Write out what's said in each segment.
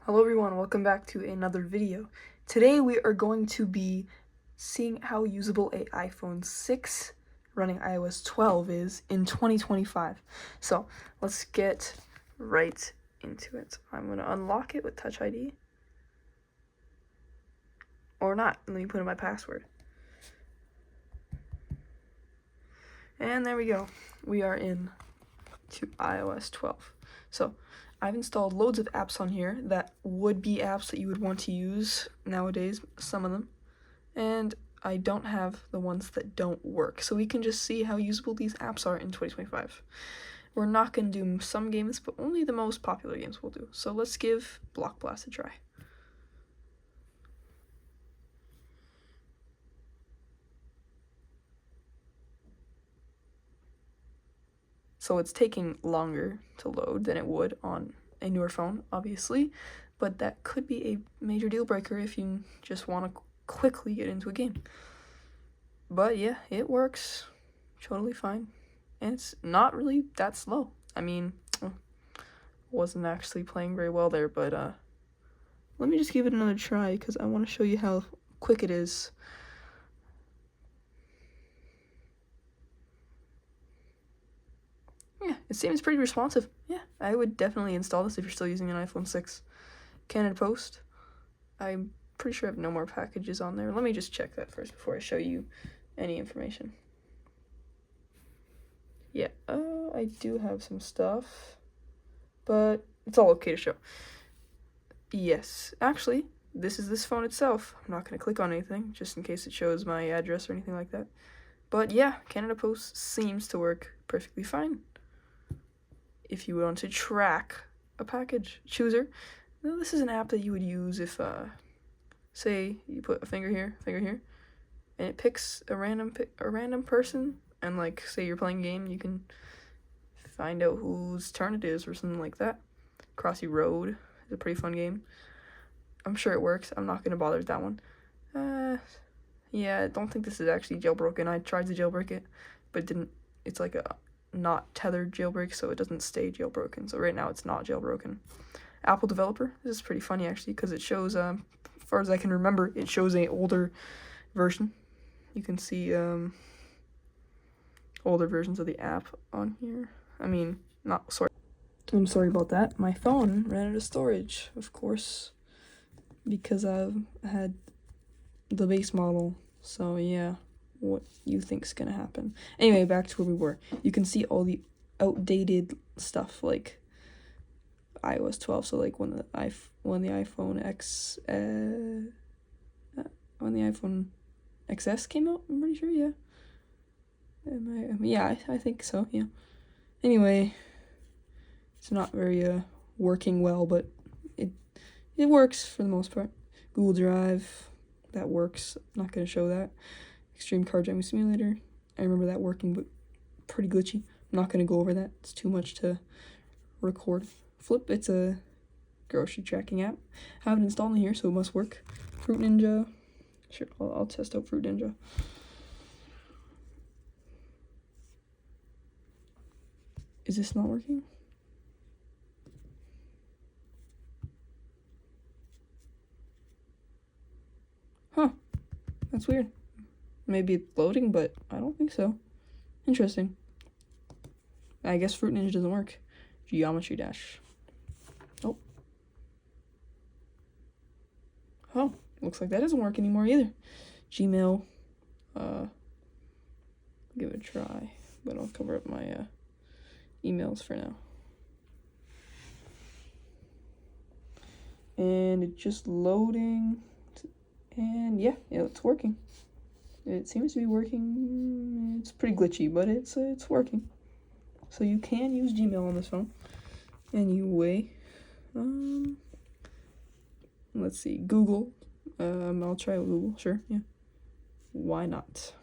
Hello everyone, welcome back to another video. Today we are going to be seeing how usable a iPhone 6 running iOS 12 is in 2025. So let's get right into it. I'm going to unlock it with Touch ID. Or not, let me put in my password. And there we go. We are in to iOS 12. So I've installed loads of apps on here that would be apps that you would want to use nowadays, some of them, and I don't have the ones that don't work. So we can just see how usable these apps are in 2025. We're not going to do some games, but only the most popular games we'll do. So let's give Block Blast a try. So it's taking longer to load than it would on a newer phone, obviously, but that could be a major deal breaker if you just want to quickly get into a game. But yeah, it works totally fine, and it's not really that slow. I mean, wasn't actually playing very well there, but let me just give it another try because I want to show you how quick it is. Yeah, it seems pretty responsive. Yeah, I would definitely install this if you're still using an iPhone 6. Canada Post. I'm pretty sure I have no more packages on there. Let me just check that first before I show you any information. Yeah, I do have some stuff, but it's all okay to show. Yes, actually, this is this phone itself. I'm not going to click on anything, just in case it shows my address or anything like that. But yeah, Canada Post seems to work perfectly fine. If you want to track a package chooser, now this is an app that you would use if, say, you put a finger here, and it picks a random person, and like, say you're playing a game, you can find out whose turn it is or something like that. Crossy Road is a pretty fun game. I'm sure it works. I'm not going to bother with that one. Yeah, I don't think this is actually jailbroken. I tried to jailbreak it, but it didn't. It's like a not tethered jailbreak, so it doesn't stay jailbroken. So right now it's not jailbroken. Apple Developer. This is pretty funny actually because it shows, as far as I can remember, it shows a older version. You can see older versions of the app on here. I mean, not sorry. I'm sorry about that. My phone ran out of storage, of course, because I've had the base model. So yeah, what you think's gonna happen? Anyway, back to where we were. You can see all the outdated stuff like iOS 12. So like when the iPhone XS came out, I'm pretty sure. Yeah. Yeah, I think so. Yeah. Anyway, it's not very working well, but it works for the most part. Google Drive, that works. I'm not gonna show that. Extreme Car Driving Simulator, I remember that working, but pretty glitchy. I'm not gonna go over that. It's too much to record. Flip, it's a grocery tracking app. I have it installed in here, so it must work. Fruit Ninja, sure, I'll test out Fruit Ninja. Is this not working? Huh, that's weird. Maybe it's loading, but I don't think so. Interesting. I guess Fruit Ninja doesn't work. Geometry Dash. Oh, looks like that doesn't work anymore either. Gmail. Give it a try, but I'll cover up my emails for now. And it's just loading. And yeah, it's working. It seems to be working. It's pretty glitchy, but it's working. So you can use Gmail on this phone. Anyway, let's see, Google. I'll try Google. Sure, yeah. Why not?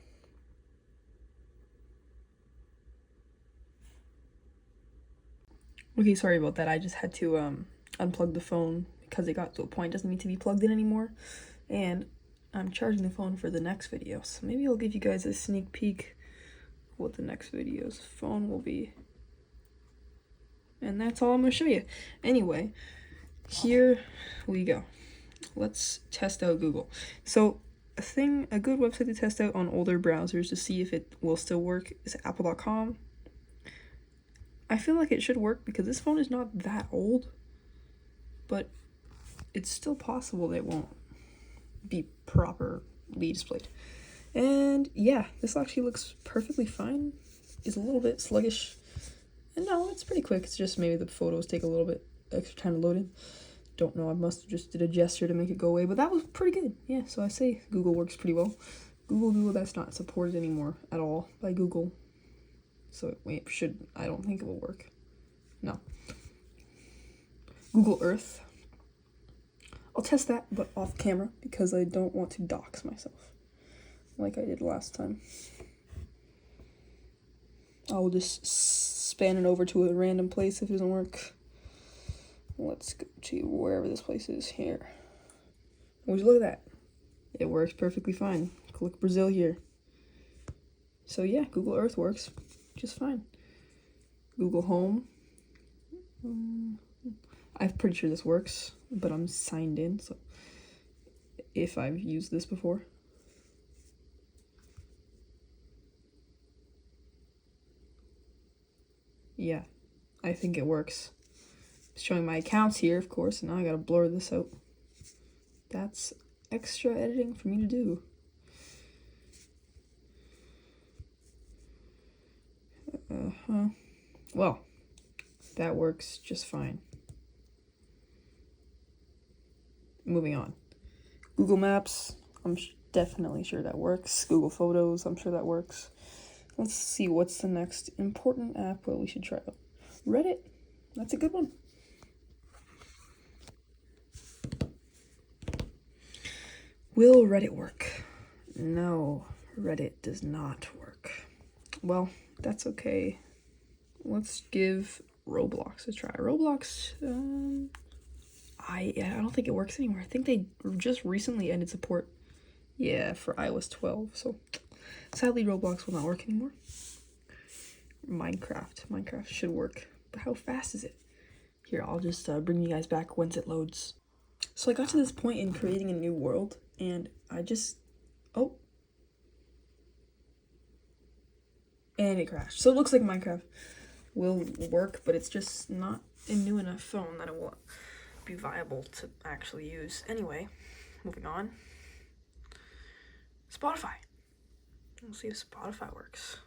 Okay, sorry about that. I just had to unplug the phone because it got to a point it doesn't need to be plugged in anymore. And I'm charging the phone for the next video, so maybe I'll give you guys a sneak peek of what the next video's phone will be. And that's all I'm going to show you. Anyway, here we go. Let's test out Google. So a good website to test out on older browsers to see if it will still work is apple.com. I feel like it should work because this phone is not that old, but it's still possible that it won't be properly displayed. And yeah, this actually looks perfectly fine. It's a little bit sluggish. And no, it's pretty quick. It's just maybe the photos take a little bit extra time to load in. Don't know, I must have just did a gesture to make it go away, but that was pretty good. Yeah, so I say Google works pretty well. Google, that's not supported anymore at all by Google. So it should, I don't think it will work. No. Google Earth. I'll test that, but off camera, because I don't want to dox myself like I did last time. I'll just span it over to a random place if it doesn't work. Let's go to wherever this place is here. Would you look at that? It works perfectly fine. Click Brazil here. So yeah, Google Earth works just fine. Google Home. I'm pretty sure this works, but I'm signed in, so if I've used this before. Yeah, I think it works. Showing my accounts here, of course, and now I gotta blur this out. That's extra editing for me to do. Well, that works just fine. Moving on. Google Maps, I'm definitely sure that works. Google Photos, I'm sure that works. Let's see what's the next important app that we should try out. Reddit, that's a good one. Will Reddit work? No, Reddit does not work. Well, that's okay. Let's give Roblox a try. Roblox, I don't think it works anymore. I think they just recently ended support. Yeah, for iOS 12. So sadly, Roblox will not work anymore. Minecraft should work, but how fast is it? Here, I'll just bring you guys back once it loads. So I got to this point in creating a new world, and I just and it crashed. So it looks like Minecraft will work, but it's just not a new enough phone that it will be viable to actually use. Anyway, moving on. Spotify. We'll see if Spotify works.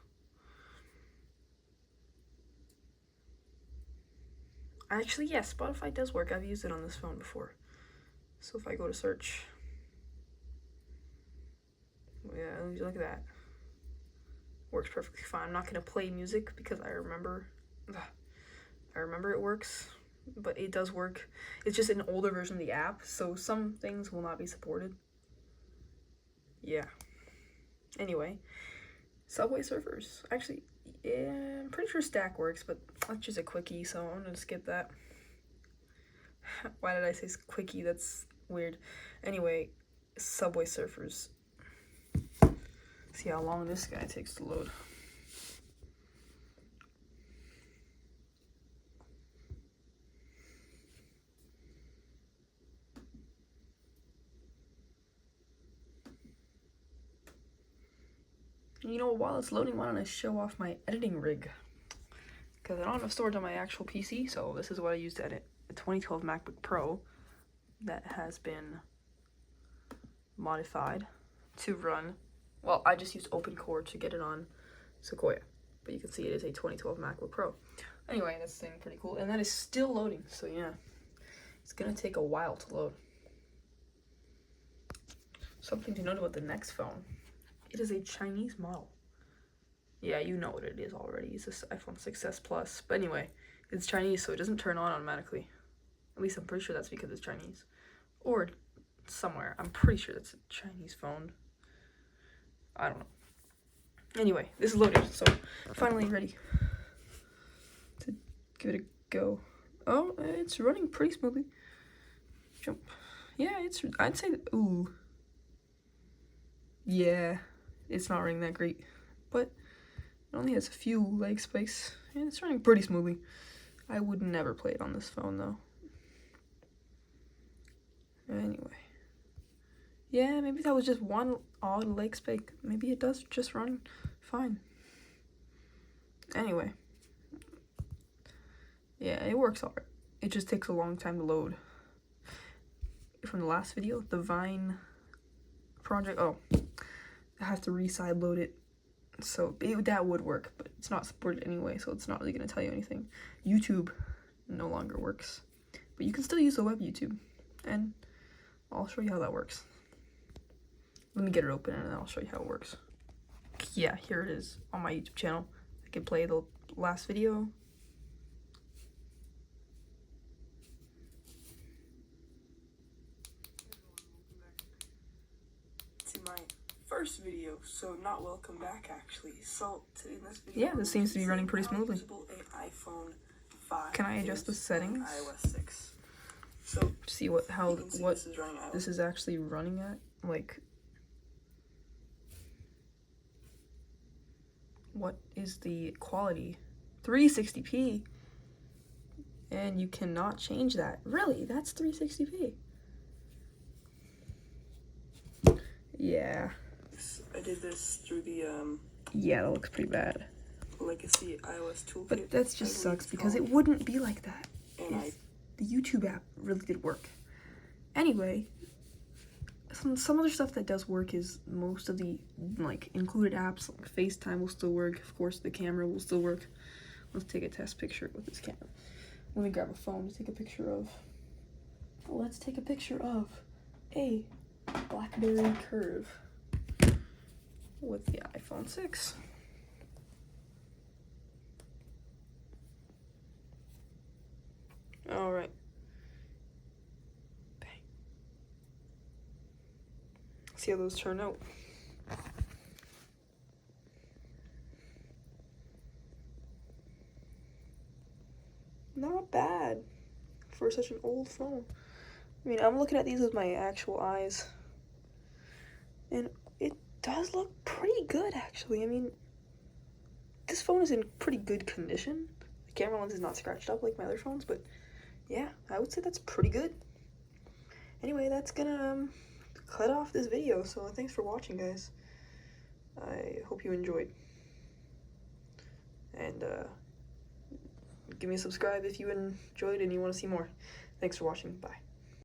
Actually, yes, Spotify does work. I've used it on this phone before. So if I go to search, yeah, look at that. Works perfectly fine. I'm not gonna play music because I remember it works, but it does work. It's just an older version of the app, so some things will not be supported. Yeah. Anyway, Subway Surfers. Actually, yeah, I'm pretty sure Stack works, but that's just a quickie, so I'm gonna skip that. Why did I say quickie? That's weird. Anyway, Subway Surfers. See how long this guy takes to load. You know, while it's loading, why don't I show off my editing rig? Because I don't have storage on my actual PC, so this is what I use to edit. A 2012 MacBook Pro that has been modified to run. Well, I just used OpenCore to get it on Sequoia, but you can see it is a 2012 MacBook Pro. Anyway, that's thing pretty cool, and that is still loading, so yeah, it's gonna take a while to load. Something to note about the next phone. It is a Chinese model. Yeah, you know what it is already. It's this iPhone 6s Plus. But anyway, it's Chinese, so it doesn't turn on automatically. At least I'm pretty sure that's because it's Chinese. Or somewhere. I'm pretty sure that's a Chinese phone. I don't know. Anyway, this is loaded, so finally ready to give it a go. Oh, it's running pretty smoothly. Jump. Yeah, I'd say, ooh. Yeah, it's not running that great, but it only has a few leg space, and it's running pretty smoothly. I would never play it on this phone, though. Anyway. Yeah, maybe that was just one odd leg spike. Maybe it does just run fine. Anyway. Yeah, it works alright. It just takes a long time to load. From the last video, the Vine project, I have to re-side load it. So that would work, but it's not supported anyway, so it's not really going to tell you anything. YouTube no longer works. But you can still use the web YouTube, and I'll show you how that works. Let me get it open and then I'll show you how it works. Yeah, here it is on my YouTube channel. I can play the last video. To my first video, so not welcome back actually. So in this video, yeah, this seems to be running pretty smoothly. iPhone 5 can I adjust the settings? iOS 6. So see what this is actually running at, like what is the quality? 360p, and you cannot change that. Really, that's 360p. Yeah. I did this through the yeah, that looks pretty bad. Legacy iOS toolkit. But that just sucks because it wouldn't be like that if the YouTube app really did work. Anyway, some other stuff that does work is most of the like included apps, like FaceTime will still work. Of course, the camera will still work. Let's take a test picture with this camera. Let me grab a phone to take a picture of. Let's take a picture of a BlackBerry Curve with the iPhone 6. All right. Bang. See how those turn out. Not bad for such an old phone. I mean, I'm looking at these with my actual eyes, and it does look pretty good, actually. I mean, this phone is in pretty good condition. The camera lens is not scratched up like my other phones, but yeah, I would say that's pretty good. Anyway, that's gonna cut off this video, so thanks for watching, guys. I hope you enjoyed. And give me a subscribe if you enjoyed and you want to see more. Thanks for watching. Bye.